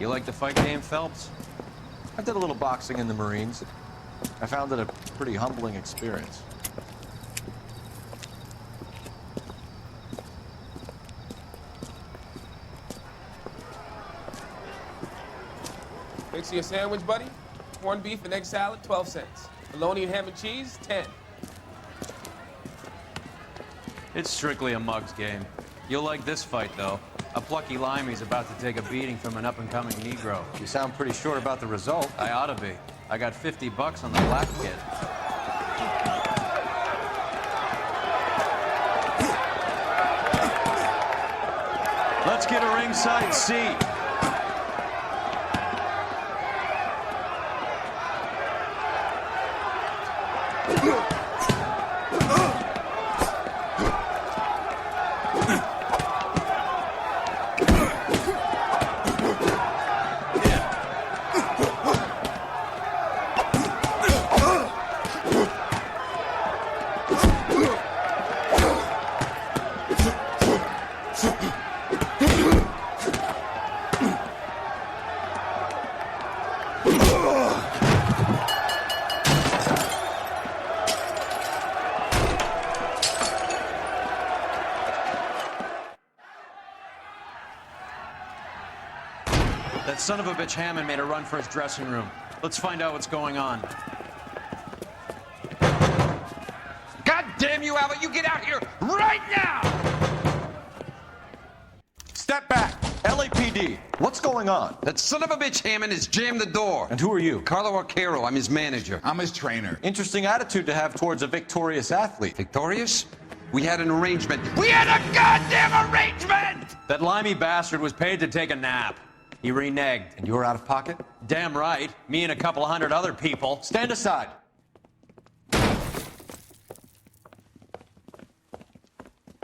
You like the fight game, Phelps? I did a little boxing in the Marines. I found it a pretty humbling experience. Fix you a sandwich, buddy? Corned beef and egg salad, 12 cents. Bologna and ham and cheese, 10. It's strictly a mug's game. You'll like this fight, though. A plucky limey's about to take a beating from an up-and-coming Negro. You sound pretty sure about the result. I ought to be. I got 50 bucks on the black kid. Let's get a ringside seat. That son of a bitch Hammond made a run for his dressing room. Let's find out what's going on. God damn you, Albert! You get out here right now! Step back! LAPD, what's going on? That son of a bitch Hammond has jammed the door. And who are you? Carlo Arcaro, I'm his manager. I'm his trainer. Interesting attitude to have towards a victorious athlete. Victorious? We had an arrangement. We had a goddamn arrangement! That limey bastard was paid to take a nap. He reneged. And you were out of pocket? Damn right. Me and a couple hundred other people. Stand aside.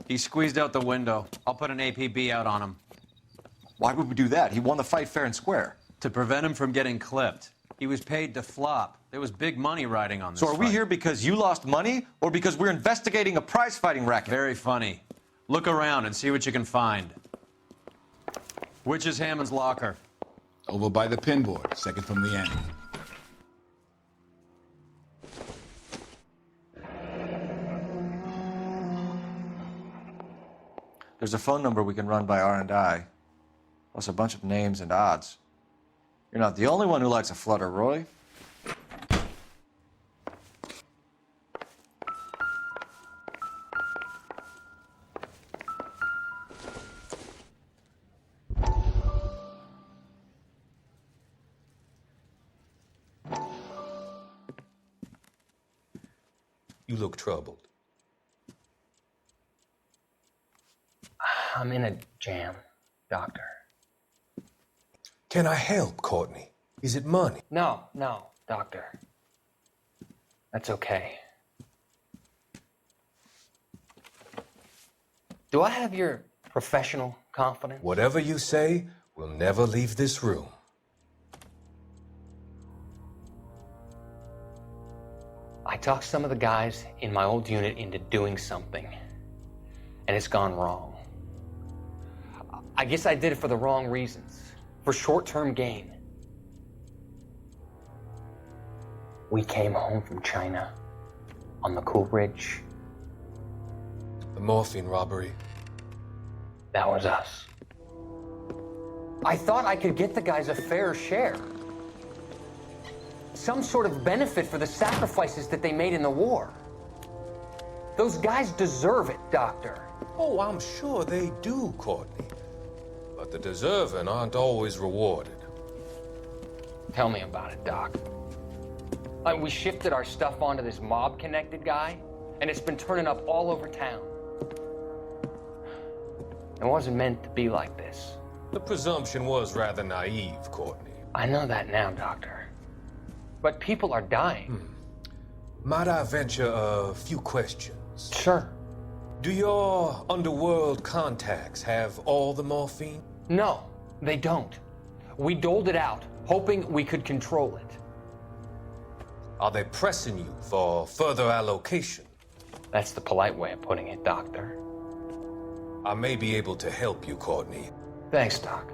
He squeezed out the window. I'll put an APB out on him. Why would we do that? He won the fight fair and square. To prevent him from getting clipped. He was paid to flop. There was big money riding on this So are we fight. here because you lost money or because we're investigating a prize-fighting racket? Very funny. Look around and see what you can find. Which is Hammond's locker? Over by the pinboard, second from the end. There's a phone number we can run by R&I, plus a bunch of names and odds. You're not the only one who likes a flutter, Roy. You look troubled. I'm in a jam, Doctor. Can I help, Courtney? Is it money? No, Doctor. That's okay. Do I have your professional confidence? Whatever you say, we'll never leave this room. I talked some of the guys in my old unit into doing something, and it's gone wrong. I guess I did it for the wrong reasons, for short-term gain. We came home from China on the Cool Ridge. The morphine robbery. That was us. I thought I could get the guys a fair share. Some sort of benefit for the sacrifices that they made in the war. Those guys deserve it, Doctor. Oh, I'm sure they do, Courtney. But the deserving aren't always rewarded. Tell me about it, Doc. We shifted our stuff onto this mob-connected guy, and it's been turning up all over town. It wasn't meant to be like this. The presumption was rather naive, Courtney. I know that now, Doctor. But people are dying. Might I venture a few questions? Sure. Do your underworld contacts have all the morphine? No, they don't. We doled it out, hoping we could control it. Are they pressing you for further allocation? That's the polite way of putting it, Doctor. I may be able to help you, Courtney. Thanks, Doc.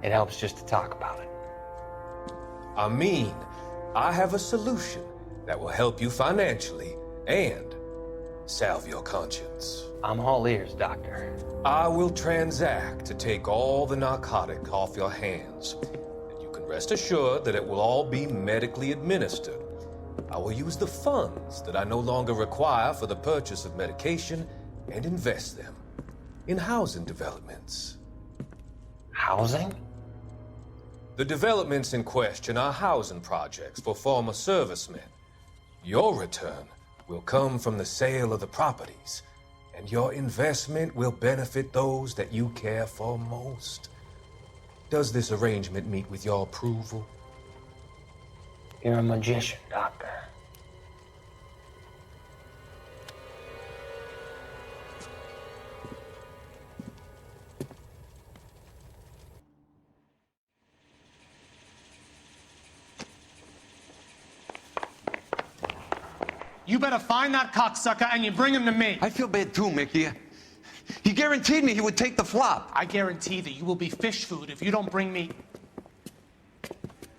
It helps just to talk about it. I mean, I have a solution that will help you financially and salve your conscience. I'm all ears, Doctor. I will transact to take all the narcotic off your hands. And you can rest assured that it will all be medically administered. I will use the funds that I no longer require for the purchase of medication and invest them in housing developments. Housing? The developments in question are housing projects for former servicemen. Your return will come from the sale of the properties, and your investment will benefit those that you care for most. Does this arrangement meet with your approval? You're a magician, Doctor. You better find that cocksucker and you bring him to me. I feel bad too, Mickey. He guaranteed me he would take the flop. I guarantee that you will be fish food if you don't bring me...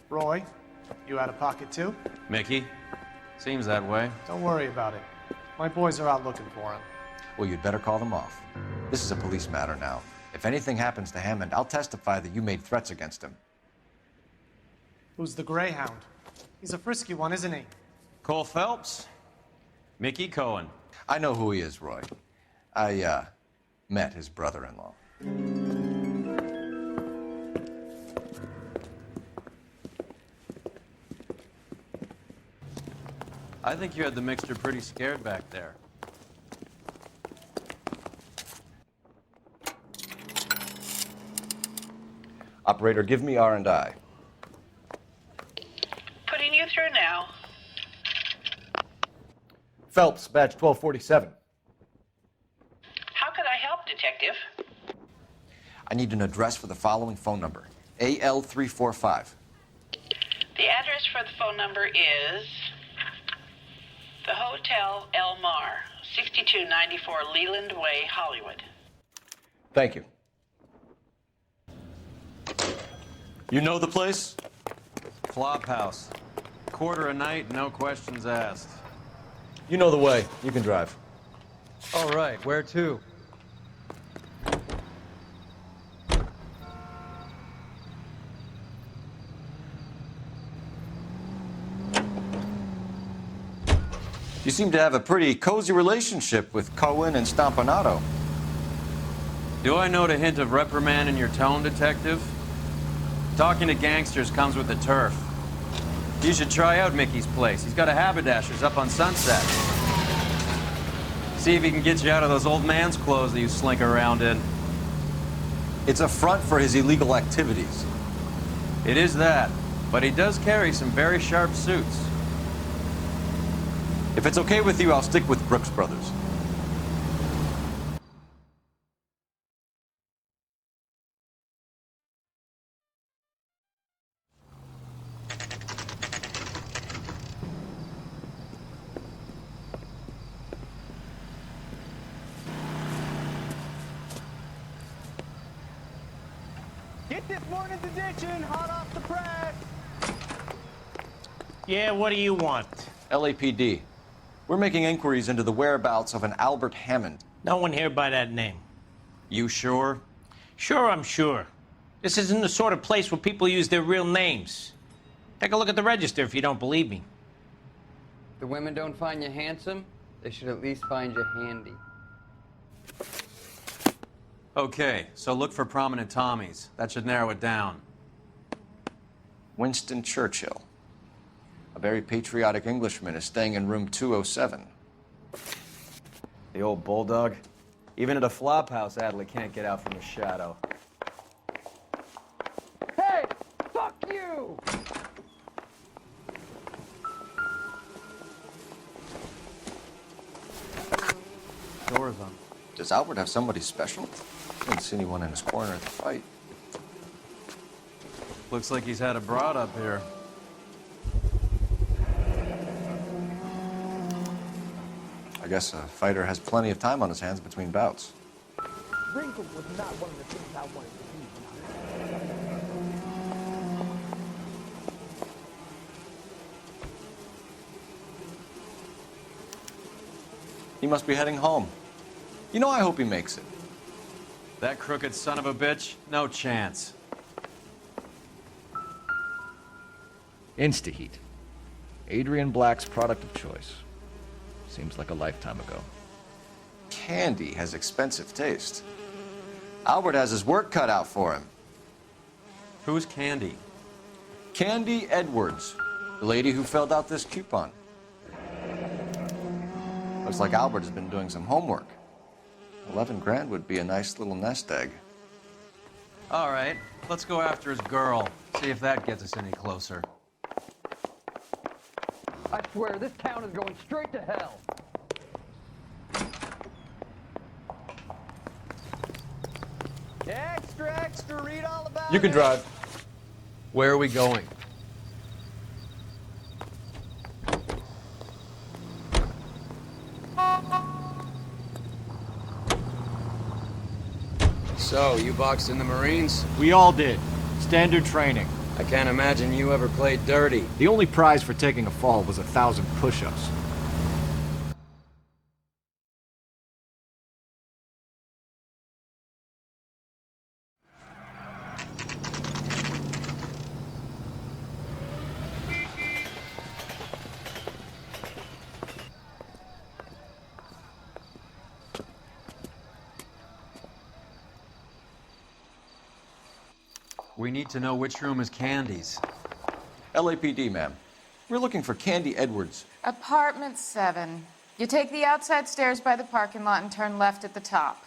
Roy, you out of pocket too? Mickey? Seems that way. Don't worry about it. My boys are out looking for him. Well, you'd better call them off. This is a police matter now. If anything happens to Hammond, I'll testify that you made threats against him. Who's the Greyhound? He's a frisky one, isn't he? Coul Phelps? Mickey Cohen. I know who he is, Roy. I, met his brother-in-law. I think you had the mixture pretty scared back there. Operator, give me R&I. Putting you through now. Phelps, badge 1247. How could I help, Detective? I need an address for the following phone number. AL345. The address for the phone number is the Hotel El Mar, 6294 Leland Way, Hollywood. Thank you. You know the place? Flop house. Quarter a night, no questions asked. You know the way. You can drive. All right, where to? You seem to have a pretty cozy relationship with Cohen and Stompanato. Do I note a hint of reprimand in your tone, Detective? Talking to gangsters comes with the turf. You should try out Mickey's place. He's got a haberdasher's up on Sunset. See if he can get you out of those old man's clothes that you slink around in. It's a front for his illegal activities. It is that, but he does carry some very sharp suits. If it's okay with you, I'll stick with Brooks Brothers. Get this morning's edition, hot off the press. Yeah, what do you want? LAPD. We're making inquiries into the whereabouts of an Albert Hammond. No one here by that name. You sure? Sure, I'm sure. This isn't the sort of place where people use their real names. Take a look at the register if you don't believe me. If the women don't find you handsome, they should at least find you handy. Okay, so look for prominent Tommies. That should narrow it down. Winston Churchill. A very patriotic Englishman is staying in room 207. The old bulldog. Even at a flop house, Adley can't get out from his shadow. Hey! Fuck you! Doors on. Does Albert have somebody special? I didn't see anyone in his corner at the fight. Looks like he's had a broad up here. I guess a fighter has plenty of time on his hands between bouts. Wrinkle was not one of the things I wanted to do. He must be heading home. You know, I hope he makes it. That crooked son of a bitch? No chance. Instaheat. Adrian Black's product of choice. Seems like a lifetime ago. Candy has expensive taste. Albert has his work cut out for him. Who's Candy? Candy Edwards, the lady who filled out this coupon. Looks like Albert has been doing some homework. 11 grand would be a nice little nest egg. All right, let's go after his girl. See if that gets us any closer. I swear, this town is going straight to hell. Extra, extra, read all about it. You can drive. Where are we going? So, you boxed in the Marines? We all did. Standard training. I can't imagine you ever played dirty. The only prize for taking a fall was 1,000 push-ups. We need to know which room is Candy's. LAPD, ma'am. We're looking for Candy Edwards. Apartment 7. You take the outside stairs by the parking lot and turn left at the top.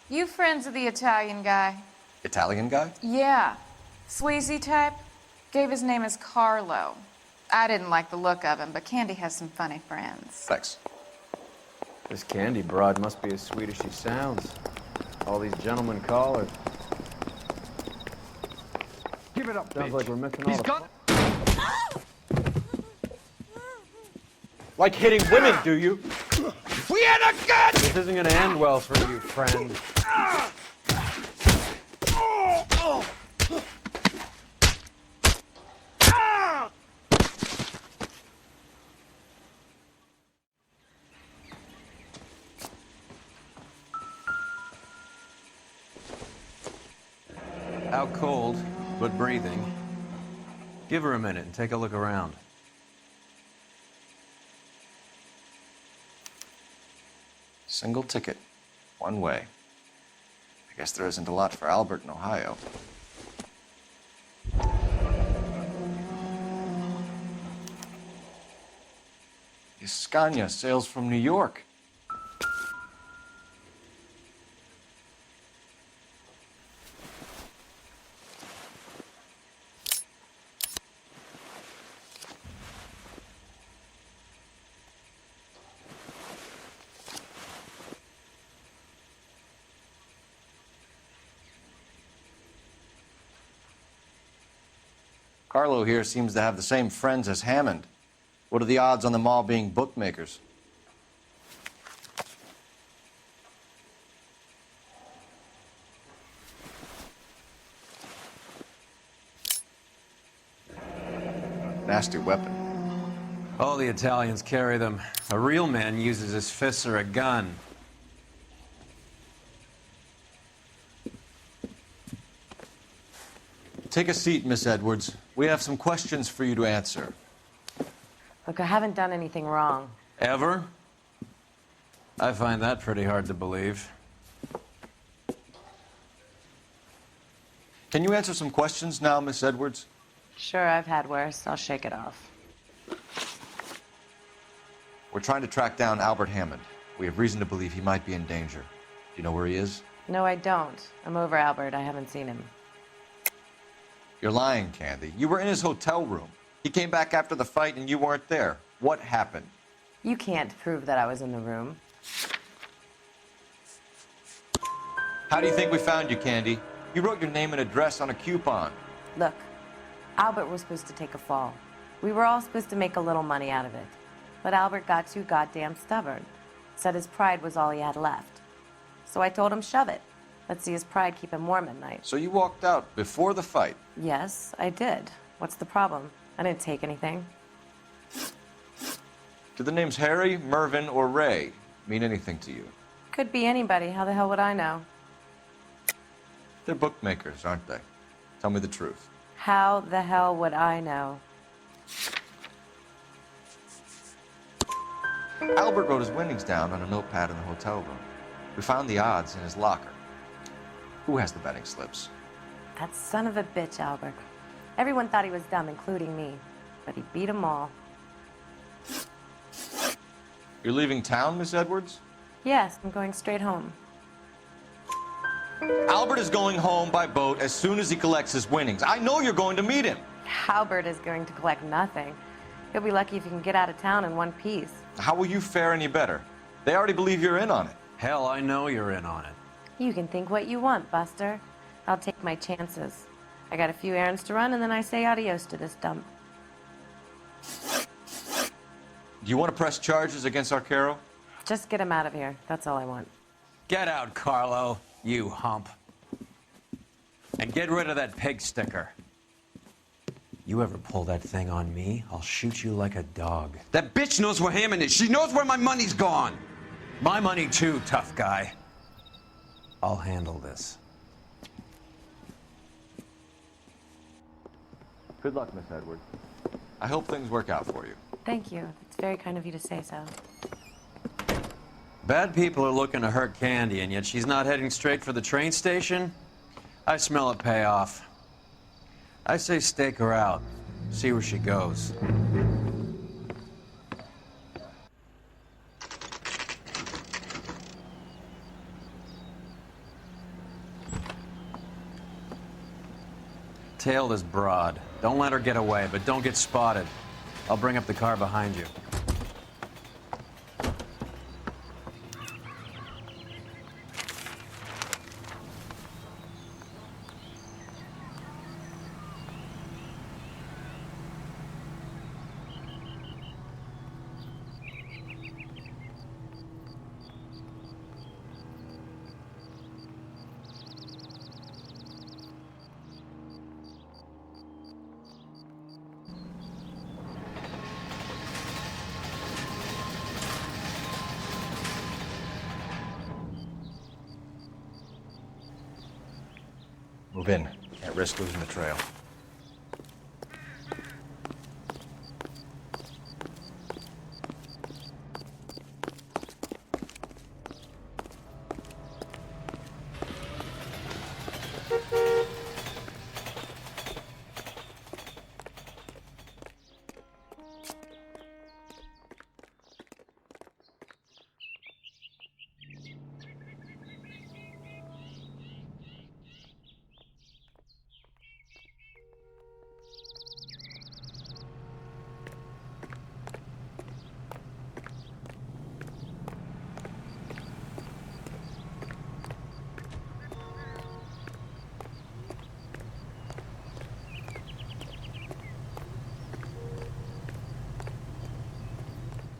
You friends of the Italian guy? Italian guy? Yeah. Sleazy type. Gave his name as Carlo. I didn't like the look of him, but Candy has some funny friends. Thanks. This Candy broad must be as sweet as she sounds. All these gentlemen call her. Give it up, Sounds like we're missing all He's the... got... Like hitting women, do you? We had a gun! This isn't gonna end well for you, friend. Out cold, but breathing. Give her a minute and take a look around. Single ticket. One way. I guess there isn't a lot for Albert in Ohio. Scania sails from New York. Carlo here seems to have the same friends as Hammond. What are the odds on them all being bookmakers? Nasty weapon. All the Italians carry them. A real man uses his fists or a gun. Take a seat, Miss Edwards. We have some questions for you to answer. Look, I haven't done anything wrong. Ever? I find that pretty hard to believe. Can you answer some questions now, Miss Edwards? Sure, I've had worse. I'll shake it off. We're trying to track down Albert Hammond. We have reason to believe he might be in danger. Do you know where he is? No, I don't. I'm over Albert. I haven't seen him. You're lying, Candy. You were in his hotel room. He came back after the fight and you weren't there. What happened? You can't prove that I was in the room. How do you think we found you, Candy? You wrote your name and address on a coupon. Look, Albert was supposed to take a fall. We were all supposed to make a little money out of it. But Albert got too goddamn stubborn. Said his pride was all he had left. So I told him, shove it. Let's see his pride keep him warm at night. So you walked out before the fight? Yes, I did. What's the problem? I didn't take anything. Do the names Harry, Mervyn, or Ray mean anything to you? Could be anybody. How the hell would I know? They're bookmakers, aren't they? Tell me the truth. How the hell would I know? Albert wrote his winnings down on a notepad in the hotel room. We found the odds in his locker. Who has the betting slips? That son of a bitch, Albert. Everyone thought he was dumb, including me. But he beat them all. You're leaving town, Miss Edwards? Yes, I'm going straight home. Albert is going home by boat as soon as he collects his winnings. I know you're going to meet him. Albert is going to collect nothing. He'll be lucky if he can get out of town in one piece. How will you fare any better? They already believe you're in on it. Hell, I know you're in on it. You can think what you want, Buster. I'll take my chances. I got a few errands to run, and then I say adios to this dump. Do you want to press charges against Arcaro? Just get him out of here. That's all I want. Get out, Carlo, you hump. And get rid of that pig sticker. You ever pull that thing on me, I'll shoot you like a dog. That bitch knows where Hammond is. She knows where my money's gone. My money too, tough guy. I'll handle this. Good luck, Miss Edwards. I hope things work out for you. Thank you. It's very kind of you to say so. Bad people are looking to hurt Candy, and yet she's not heading straight for the train station? I smell a payoff. I say stake her out. See where she goes. Tail this broad. Don't let her get away, but don't get spotted. I'll bring up the car behind you. Move in. Can't risk losing the trail.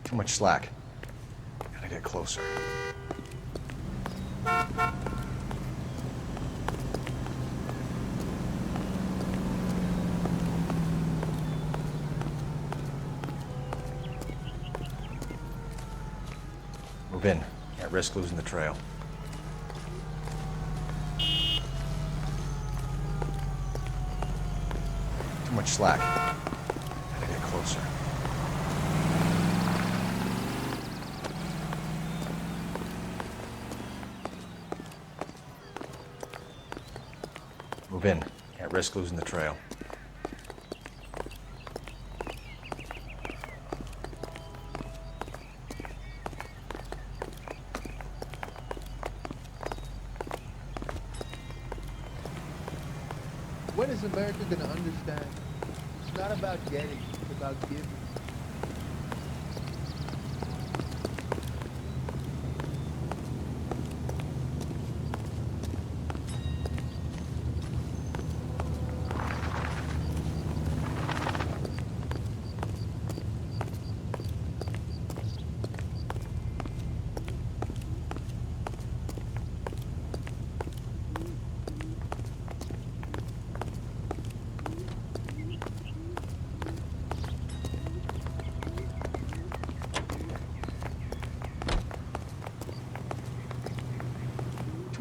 Too much slack. Gotta get closer. Move in. Can't risk losing the trail. Too much slack. Gotta get closer. Move in. Can't risk losing the trail. When is America going to understand? It's not about getting, it's about giving.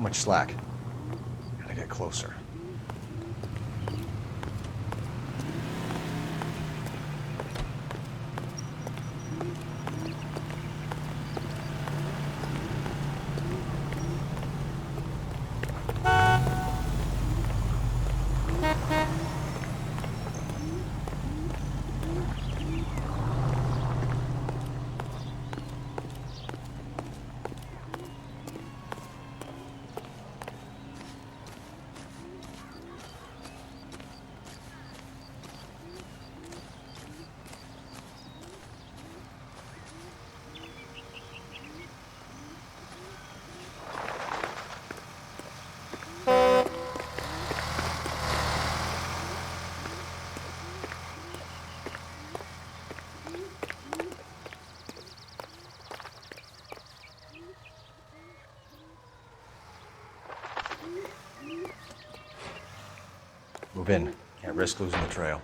much slack. Gotta get closer. Move in. Can't risk losing the trail.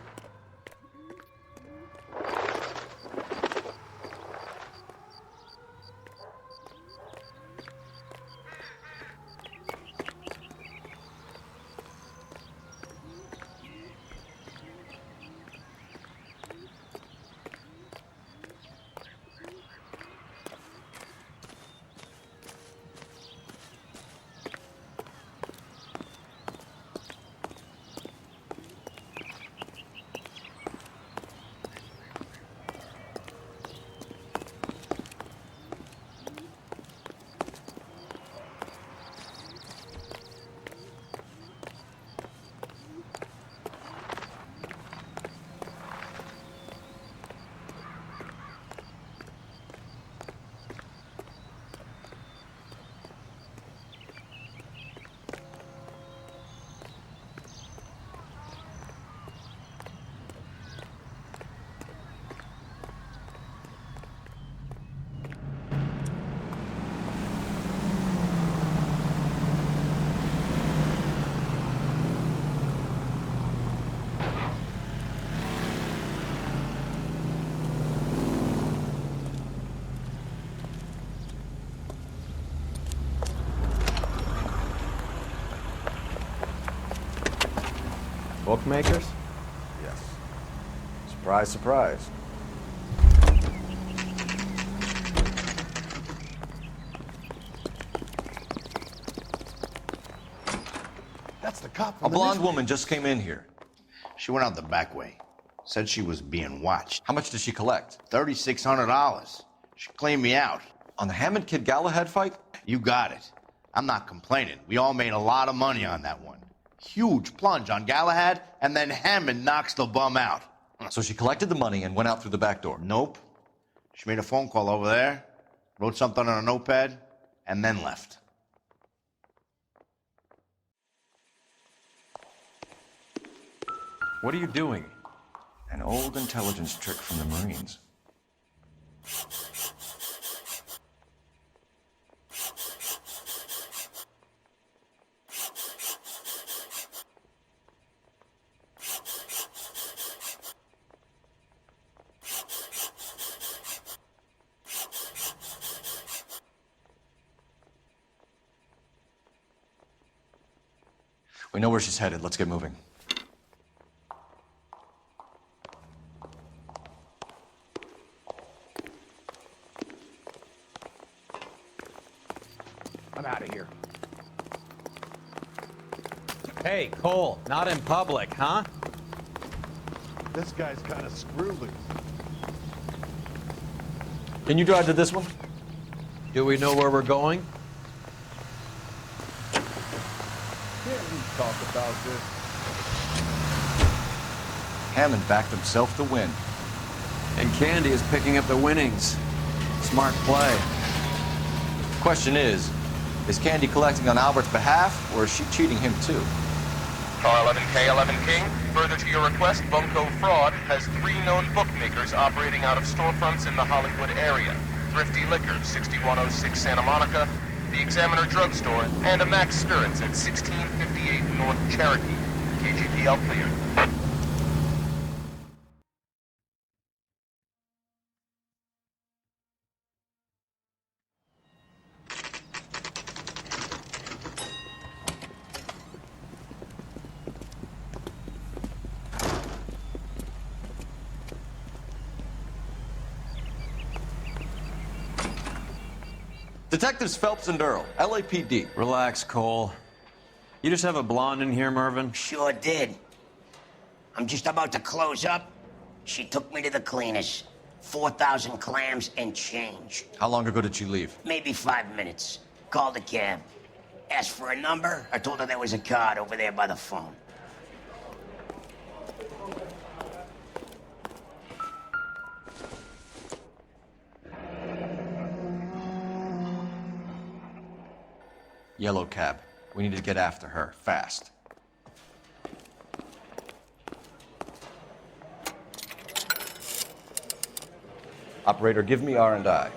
Bookmakers? Yes. Surprise, surprise. That's the cop. A blonde woman just came in here. She went out the back way. Said she was being watched. How much did she collect? $3,600. She cleaned me out. On the Hammond Kid Galahad fight? You got it. I'm not complaining. We all made a lot of money on that one. Huge plunge on Galahad, and then Hammond knocks the bum out. So she collected the money and went out through the back door? Nope. She made a phone call over there, wrote something on a notepad, and then left. What are you doing? An old intelligence trick from the Marines. We know where she's headed. Let's get moving. I'm out of here. Hey, Cole, not in public, huh? This guy's kind of screw loose. Can you drive to this one? Do we know where we're going? Can't we talk about this? Hammond backed himself to win. And Candy is picking up the winnings. Smart play. Question is Candy collecting on Albert's behalf, or is she cheating him too? Car 11K, 11 King. Further to your request, Bunko Fraud has 3 known bookmakers operating out of storefronts in the Hollywood area. Thrifty Liquor, 6106 Santa Monica, the Examiner Drugstore, and a Max Spirits at 1658 North Cherokee. KGPL cleared. Detectives Phelps and Earl, LAPD. Relax, Cole. You just have a blonde in here, Mervyn? Sure did. I'm just about to close up. She took me to the cleaners. 4,000 clams and change. How long ago did she leave? Maybe 5 minutes. Called a cab. Asked for a number. I told her there was a card over there by the phone. Yellow cab. We need to get after her, fast. Operator, give me R&I.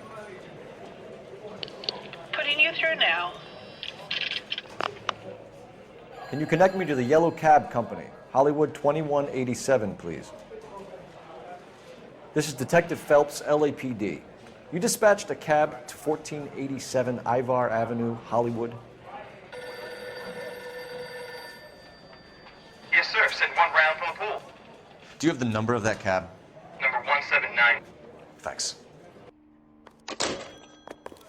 Putting you through now. Can you connect me to the Yellow Cab Company? Hollywood 2187, please. This is Detective Phelps, LAPD. You dispatched a cab to 1487 Ivar Avenue, Hollywood. Yes, sir. Send one round from the pool. Do you have the number of that cab? Number 179. Thanks.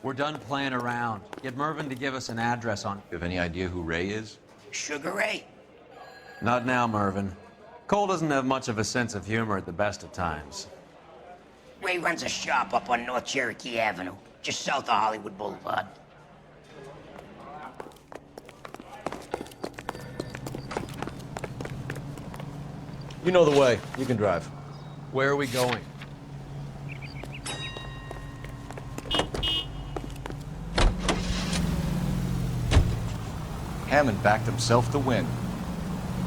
We're done playing around. Get Mervyn to give us an address on... You have any idea who Ray is? Sugar Ray? Not now, Mervyn. Cole doesn't have much of a sense of humor at the best of times. Ray runs a shop up on North Cherokee Avenue, just south of Hollywood Boulevard. You know the way. You can drive. Where are we going? Hammond backed himself to win.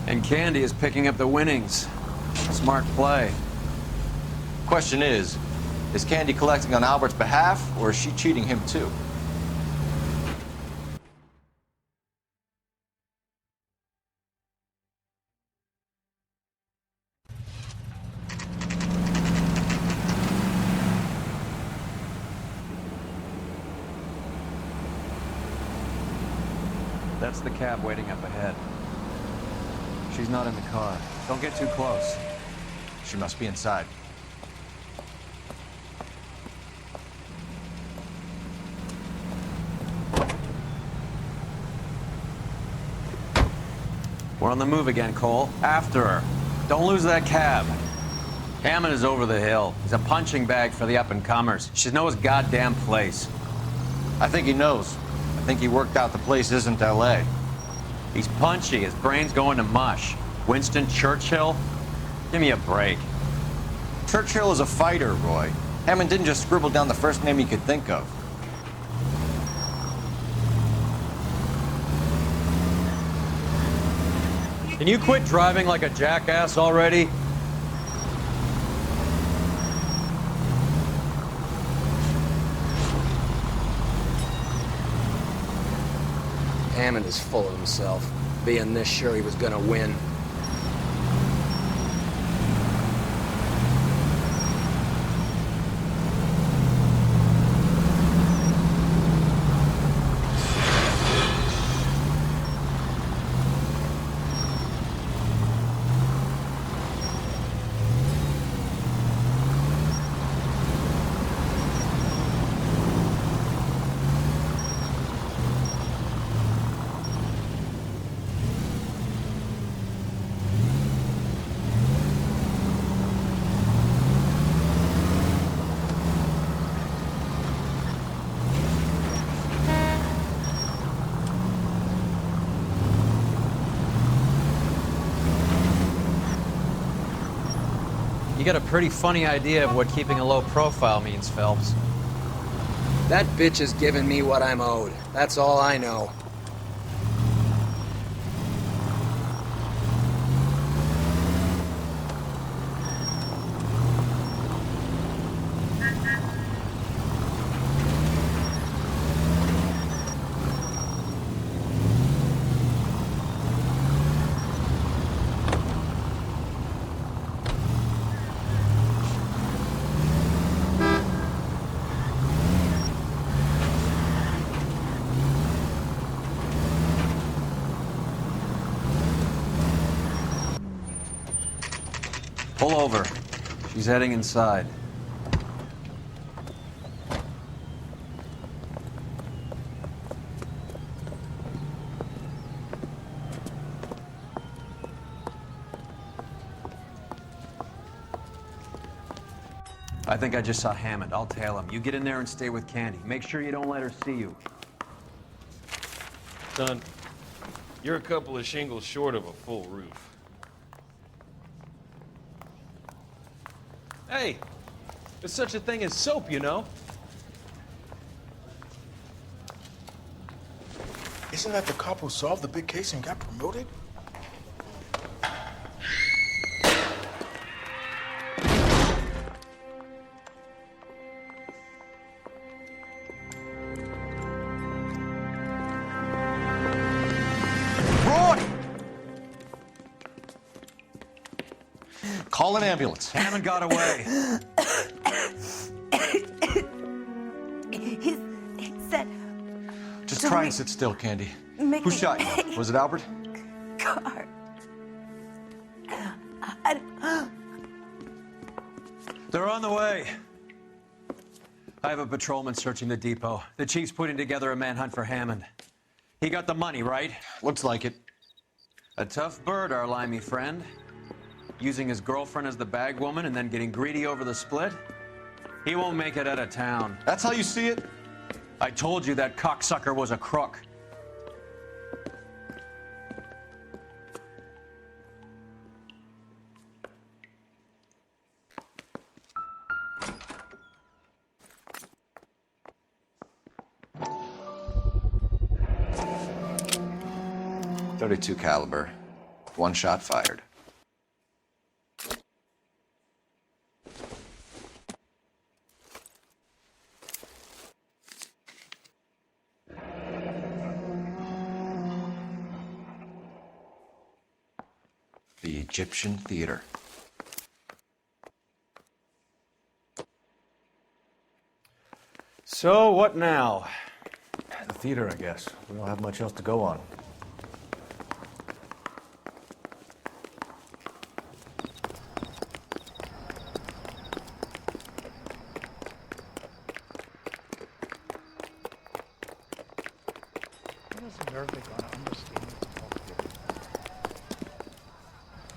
And Candy is picking up the winnings. Smart play. Question is Candy collecting on Albert's behalf, or is she cheating him too? That's the cab waiting up ahead. She's not in the car. Don't get too close. She must be inside. We're on the move again, Cole. After her. Don't lose that cab. Hammond is over the hill. He's a punching bag for the up-and-comers. She should know his goddamn place. I think he knows. I think he worked out the place isn't L.A. He's punchy. His brain's going to mush. Winston Churchill? Give me a break. Churchill is a fighter, Roy. Hammond didn't just scribble down the first name he could think of. Can you quit driving like a jackass already? Hammond is full of himself, being this sure he was gonna win. You got a pretty funny idea of what keeping a low profile means, Phelps. That bitch is giving me what I'm owed. That's all I know. Pull over. She's heading inside. I think I just saw Hammond. I'll tail him. You get in there and stay with Candy. Make sure you don't let her see you. Son, you're a couple of shingles short of a full roof. Hey, there's such a thing as soap, you know? Isn't that the cop who solved the big case and got promoted? Call an ambulance. Hammond got away. He said... Just try and sit still, Candy. Mickey. Who shot you? Was it Albert? Car. They're on the way. I have a patrolman searching the depot. The chief's putting together a manhunt for Hammond. He got the money, right? Looks like it. A tough bird, our limey friend. Using his girlfriend as the bag woman and then getting greedy over the split. He won't make it out of town. That's how you see it? I told you that cocksucker was a crook. .32 caliber. One shot fired. The Egyptian Theater. So, what now? The theater, I guess. We don't have much else to go on.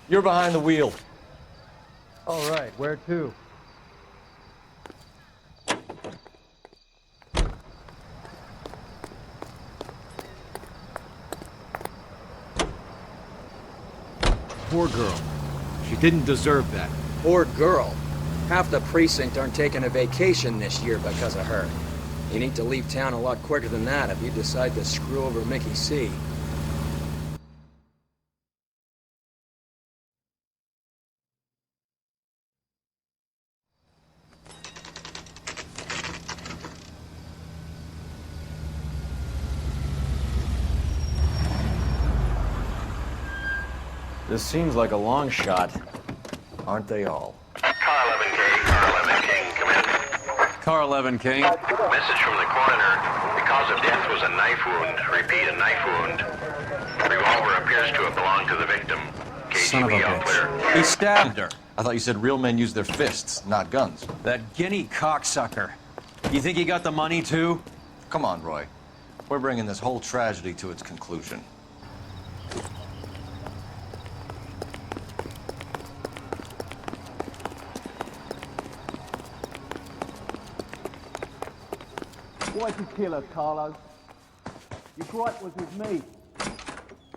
You're behind the wheel. All right, where to? Poor girl. She didn't deserve that. Poor girl. Half the precinct aren't taking a vacation this year because of her. You need to leave town a lot quicker than that if you decide to screw over Mickey C. This seems like a long shot. Aren't they all? Car 11K, Car 11 King, come in. Car 11 King. Message from the coroner. The cause of death was a knife wound. Repeat, a knife wound. Revolver appears to have belonged to the victim. Son of a KGB all clear. bitch. He stabbed her. I thought you said real men use their fists, not guns. That guinea cocksucker. You think he got the money too? Come on, Roy. We're bringing this whole tragedy to its conclusion. Why'd you kill her, Carlo? Your gripe was with me.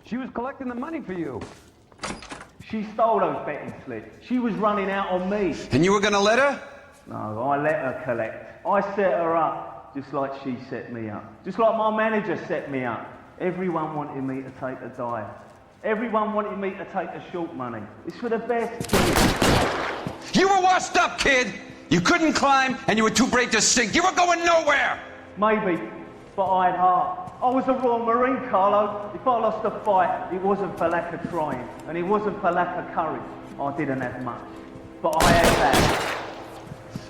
She was collecting the money for you. She stole those betting slips. She was running out on me. And you were gonna let her? No, I let her collect. I set her up, just like she set me up. Just like my manager set me up. Everyone wanted me to take a dive. Everyone wanted me to take the short money. It's for the best, kid. You were washed up, kid! You couldn't climb, and you were too brave to sink. You were going nowhere! Maybe, but I had heart. I was a Royal Marine, Carlo. If I lost a fight, it wasn't for lack of trying, and it wasn't for lack of courage. I didn't have much, but I had that.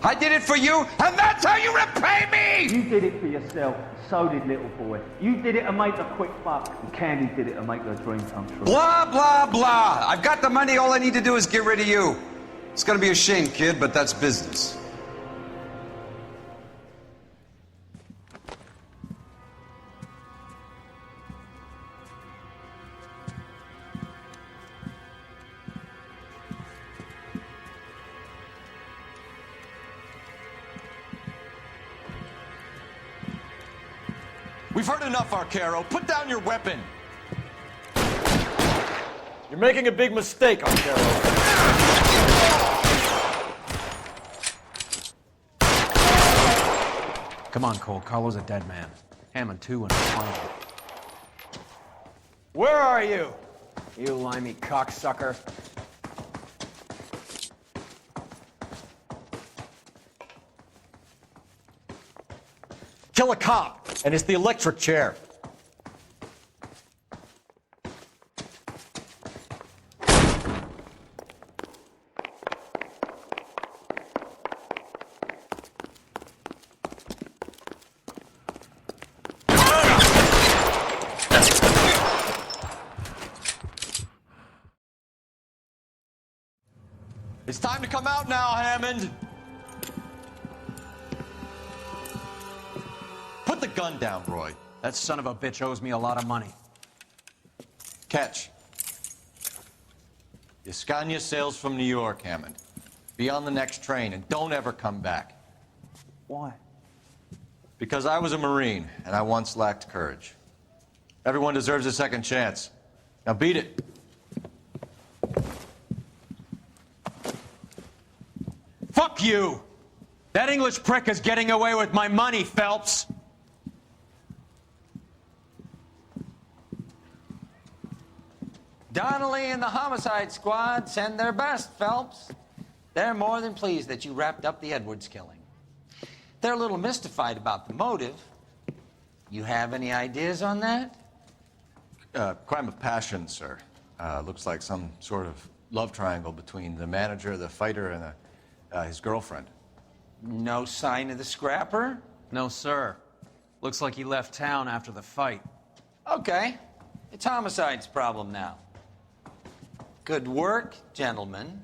I did it for you, and that's how you repay me! You did it for yourself, so did little boy. You did it to make a quick buck, and Candy did it to make her dream come true. Blah, blah, blah. I've got the money, all I need to do is get rid of you. It's gonna be a shame, kid, but that's business. We've heard enough, Arcaro. Put down your weapon. You're making a big mistake, Arcaro. Come on, Cole. Carlo's a dead man. Hammond 2 and final. Where are you? You limey cocksucker. Kill a cop, and it's the electric chair. It's time to come out now, Hammond. Put the gun down, Roy. That son of a bitch owes me a lot of money. Catch. Yascania sails from New York, Hammond. Be on the next train and don't ever come back. Why? Because I was a Marine and I once lacked courage. Everyone deserves a second chance. Now beat it. Fuck you! That English prick is getting away with my money, Phelps! Donnelly and the homicide squad send their best, Phelps. They're more than pleased that you wrapped up the Edwards killing. They're a little mystified about the motive. You have any ideas on that? Crime of passion, sir. Looks like some sort of love triangle between the manager, the fighter, and his girlfriend. No sign of the scrapper? No, sir. Looks like he left town after the fight. Okay. It's homicide's problem now. Good work, gentlemen.